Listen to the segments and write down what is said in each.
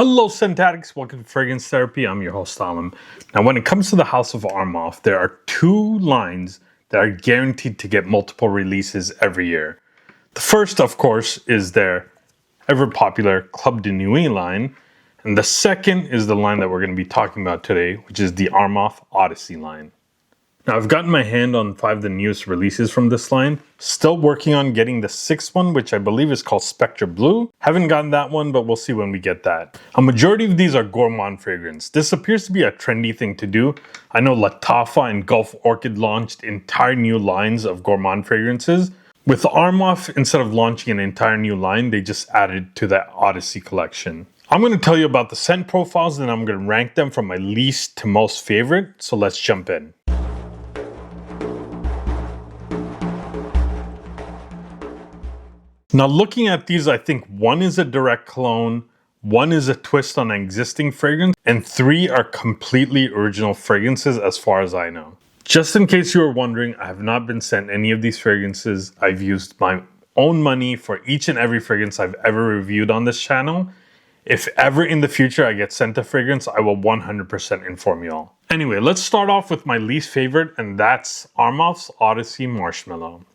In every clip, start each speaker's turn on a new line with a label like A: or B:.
A: Hello scent addicts, welcome to Fragrance Therapy. I'm your host Alam. Now when it comes to the House of Armaf, there are two lines that are guaranteed to get multiple releases every year. The first, of course, is their ever popular Club de Nuit line. And the second is the line that we're going to be talking about today, which is the Armaf Odyssey line. Now I've gotten my hand on 5 of the newest releases from this line. Still working on getting the 6th one, which I believe is called Spectre Blue. Haven't gotten that one, but we'll see when we get that. A majority of these are gourmand fragrance. This appears to be a trendy thing to do. I know Toffee and Gulf Orchid launched entire new lines of gourmand fragrances. With Armaf, instead of launching an entire new line, they just added to that Odyssey collection. I'm going to tell you about the scent profiles, and I'm going to rank them from my least to most favorite. So let's jump in. Now looking at these, I think 1 is a direct clone, 1 is a twist on an existing fragrance, and 3 are completely original fragrances as far as I know. Just in case you were wondering, I have not been sent any of these fragrances. I've used my own money for each and every fragrance I've ever reviewed on this channel. If ever in the future I get sent a fragrance, I will 100% inform you all. Anyway, let's start off with my least favorite, and that's Armaf's Odyssey Marshmallow.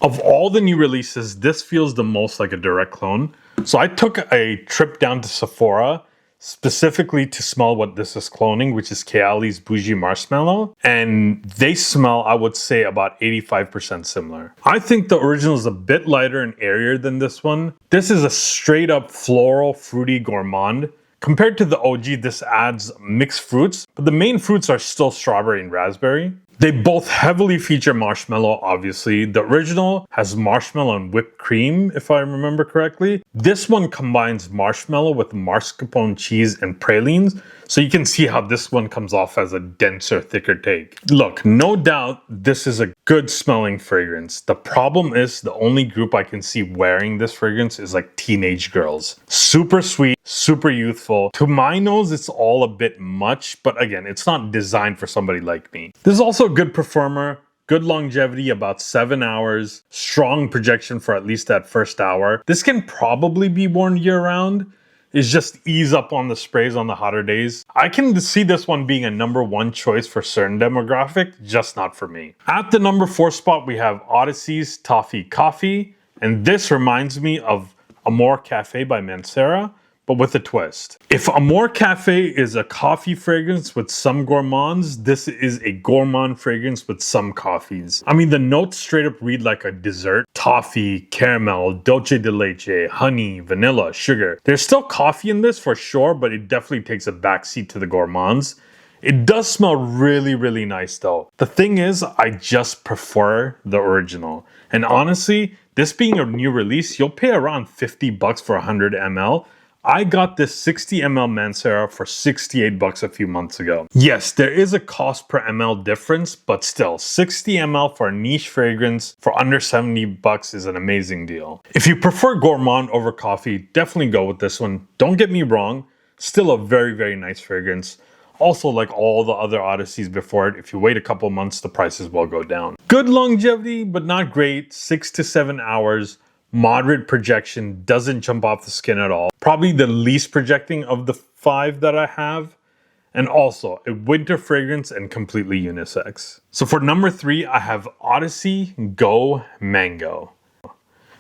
A: Of all the new releases, this feels the most like a direct clone. So I took a trip down to Sephora specifically to smell what this is cloning, which is Kayali's Bougie Marshmallow. And they smell, I would say, about 85% similar. I think the original is a bit lighter and airier than this one. This is a straight up floral, fruity gourmand. Compared to the OG, this adds mixed fruits, but the main fruits are still strawberry and raspberry. They both heavily feature marshmallow, obviously. The original has marshmallow and whipped cream, if I remember correctly. This one combines marshmallow with mascarpone cheese and pralines, so you can see how this one comes off as a denser, thicker take. Look, no doubt this is a good smelling fragrance. The problem is the only group I can see wearing this fragrance is like teenage girls. Super sweet, super youthful. To my nose, it's all a bit much, but again, it's not designed for somebody like me. This is also a good performer, good longevity, about 7 hours, strong projection for at least that first hour. This can probably be worn year round. It's just ease up on the sprays on the hotter days. I can see this one being a #1 choice for certain demographic, just not for me. At the number 4 spot, we have Odyssey's Toffee Coffee, and this reminds me of Amore Cafe by Mancera, but with a twist. If Amore Cafe is a coffee fragrance with some gourmands, this is a gourmand fragrance with some coffees. I mean, the notes straight up read like a dessert. Toffee, caramel, dulce de leche, honey, vanilla, sugar. There's still coffee in this for sure, but it definitely takes a backseat to the gourmands. It does smell really, really nice though. The thing is, I just prefer the original. And honestly, this being a new release, you'll pay around $50 for 100 ml. I got this 60 ml Mancera for $68 a few months ago. Yes, there is a cost per ml difference, but still, 60 ml for a niche fragrance for under $70 is an amazing deal. If you prefer gourmand over coffee, definitely go with this one. Don't get me wrong, still a very, very nice fragrance. Also, like all the other Odysseys before it, if you wait a couple months, the prices will go down. Good longevity, but not great, 6 to 7 hours. Moderate projection, doesn't jump off the skin at all. Probably the least projecting of the 5 that I have. And also a winter fragrance and completely unisex. So for number 3, I have Odyssey Go Mango.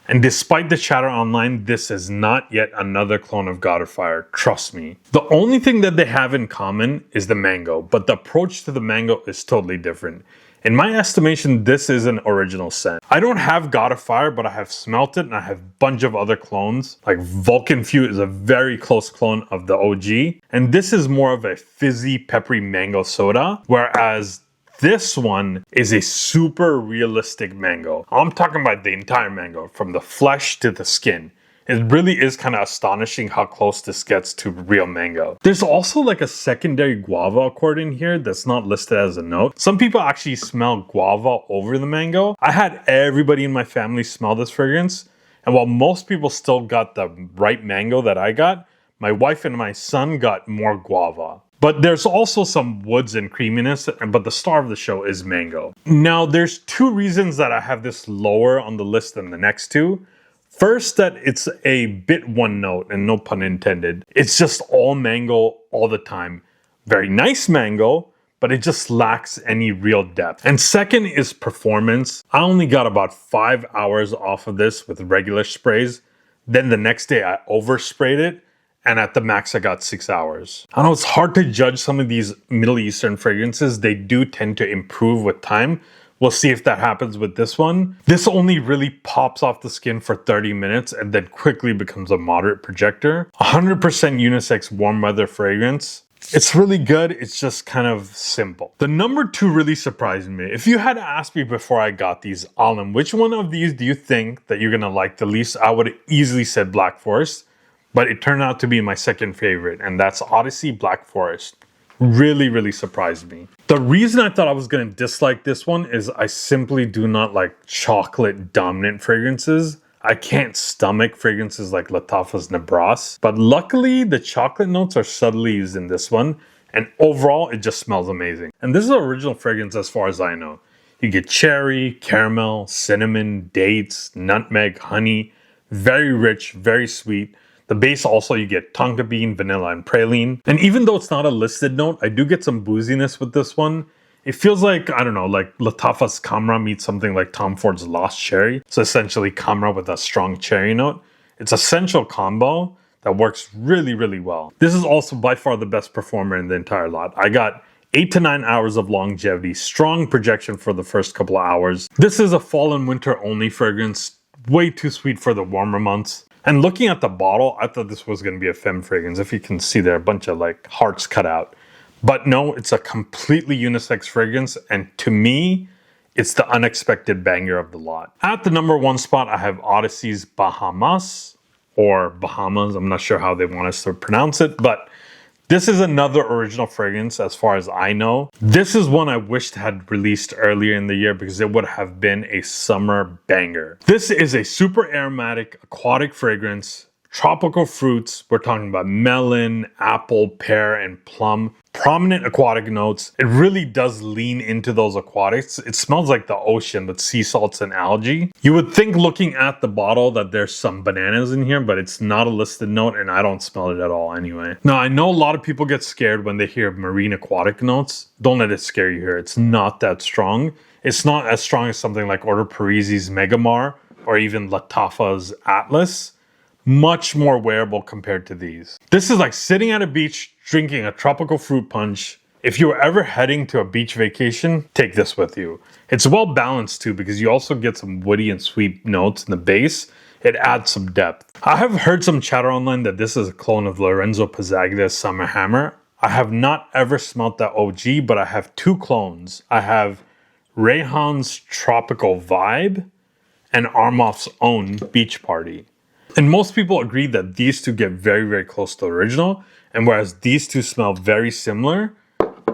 A: And despite the chatter online, this is not yet another clone of God of Fire, trust me. The only thing that they have in common is the mango, but the approach to the mango is totally different. In my estimation, this is an original scent. I don't have God of Fire, but I have smelt it and I have a bunch of other clones. Like Vulcan Few is a very close clone of the OG. And this is more of a fizzy, peppery mango soda, whereas this one is a super realistic mango. I'm talking about the entire mango, from the flesh to the skin. It really is kind of astonishing how close this gets to real mango. There's also like a secondary guava accord in here that's not listed as a note. Some people actually smell guava over the mango. I had everybody in my family smell this fragrance, and while most people still got the ripe mango that I got, my wife and my son got more guava. But there's also some woods and creaminess, but the star of the show is mango. Now, there's 2 reasons that I have this lower on the list than the next 2. First, that it's a bit one note, and no pun intended. It's just all mango all the time. Very nice mango, but it just lacks any real depth. And second is performance. I only got about 5 hours off of this with regular sprays. Then the next day I oversprayed it, and at the max I got 6 hours. I know it's hard to judge some of these Middle Eastern fragrances. They do tend to improve with time. We'll see if that happens with this one. This only really pops off the skin for 30 minutes and then quickly becomes a moderate projector. 100% unisex warm weather fragrance. It's really good, it's just kind of simple. The number 2 really surprised me. If you had asked me before I got these, Alan, which one of these do you think that you're gonna like the least? I would have easily said Black Forest, but it turned out to be my second favorite, and that's Odyssey Black Forest. Really, really surprised me. The reason I thought I was gonna dislike this one is I simply do not like chocolate dominant fragrances. I can't stomach fragrances like Lattafa's Nebras, but luckily the chocolate notes are subtly used in this one, and overall it just smells amazing. And this is an original fragrance as far as I know. You get cherry, caramel, cinnamon, dates, nutmeg, honey, very rich, very sweet. The base also you get tonka bean, vanilla, and praline. And even though it's not a listed note, I do get some booziness with this one. It feels like, I don't know, like Lattafa's Camera meets something like Tom Ford's Lost Cherry. So essentially Camera with a strong cherry note. It's a essential combo that works really, really well. This is also by far the best performer in the entire lot. I got 8 to 9 hours of longevity, strong projection for the first couple of hours. This is a fall and winter only fragrance, way too sweet for the warmer months. And looking at the bottle, I thought this was going to be a femme fragrance. If you can see there, a bunch of like hearts cut out. But no, it's a completely unisex fragrance, and to me, it's the unexpected banger of the lot. At the number 1 spot, I have Odyssey's Bahamas, or Bahamas. I'm not sure how they want us to pronounce it, but this is another original fragrance as far as I know. This is one I wished had released earlier in the year because it would have been a summer banger. This is a super aromatic aquatic fragrance. Tropical fruits, we're talking about melon, apple, pear, and plum. Prominent aquatic notes. It really does lean into those aquatics. It smells like the ocean with sea salts and algae. You would think looking at the bottle that there's some bananas in here, but it's not a listed note and I don't smell it at all anyway. Now, I know a lot of people get scared when they hear marine aquatic notes. Don't let it scare you here. It's not that strong. It's not as strong as something like Order Parisi's Megamar or even Lattafa's Atlas. Much more wearable compared to these. This is like sitting at a beach drinking a tropical fruit punch. If you were ever heading to a beach vacation, take this with you. It's well balanced too because you also get some woody and sweet notes in the base. It adds some depth. I have heard some chatter online that this is a clone of Lorenzo Pizzaghia's Summer Hammer. I have not ever smelt that OG, but I have 2 clones. I have Rayhan's Tropical Vibe and Armaf's own Beach Party. And most people agree that these two get very, very close to the original. And whereas these two smell very similar,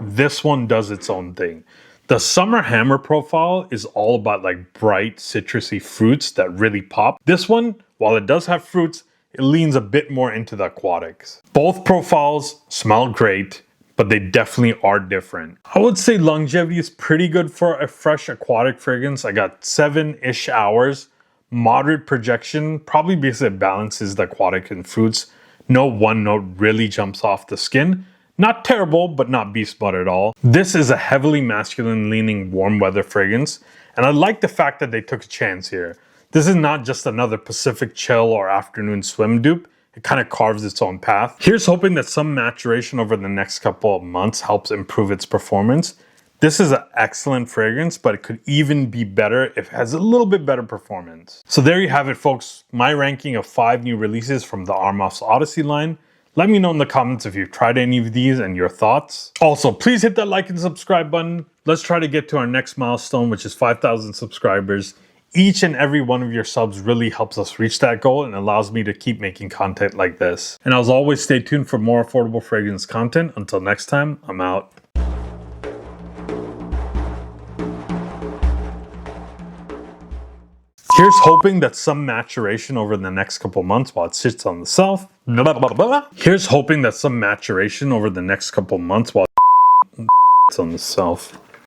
A: this one does its own thing. The Summer Hammer profile is all about like bright citrusy fruits that really pop. This one, while it does have fruits, it leans a bit more into the aquatics. Both profiles smell great, but they definitely are different. I would say longevity is pretty good for a fresh aquatic fragrance. I got 7-ish hours. Moderate projection, probably because it balances the aquatic and fruits. No one note really jumps off the skin. Not terrible, but not beast mode at all. This is a heavily masculine leaning warm weather fragrance, and I like the fact that they took a chance here. This is not just another Pacific chill or afternoon swim dupe. It kind of carves its own path. Here's hoping that some maturation over the next couple of months helps improve its performance. This is an excellent fragrance, but it could even be better if it has a little bit better performance. So there you have it, folks. My ranking of 5 new releases from the Armaf's Odyssey line. Let me know in the comments if you've tried any of these and your thoughts. Also, please hit that like and subscribe button. Let's try to get to our next milestone, which is 5,000 subscribers. Each and every one of your subs really helps us reach that goal and allows me to keep making content like this. And as always, stay tuned for more affordable fragrance content. Until next time, I'm out. Here's hoping that some maturation over the next couple months while it sits on the shelf. Here's hoping that some maturation over the next couple months while it's on the shelf.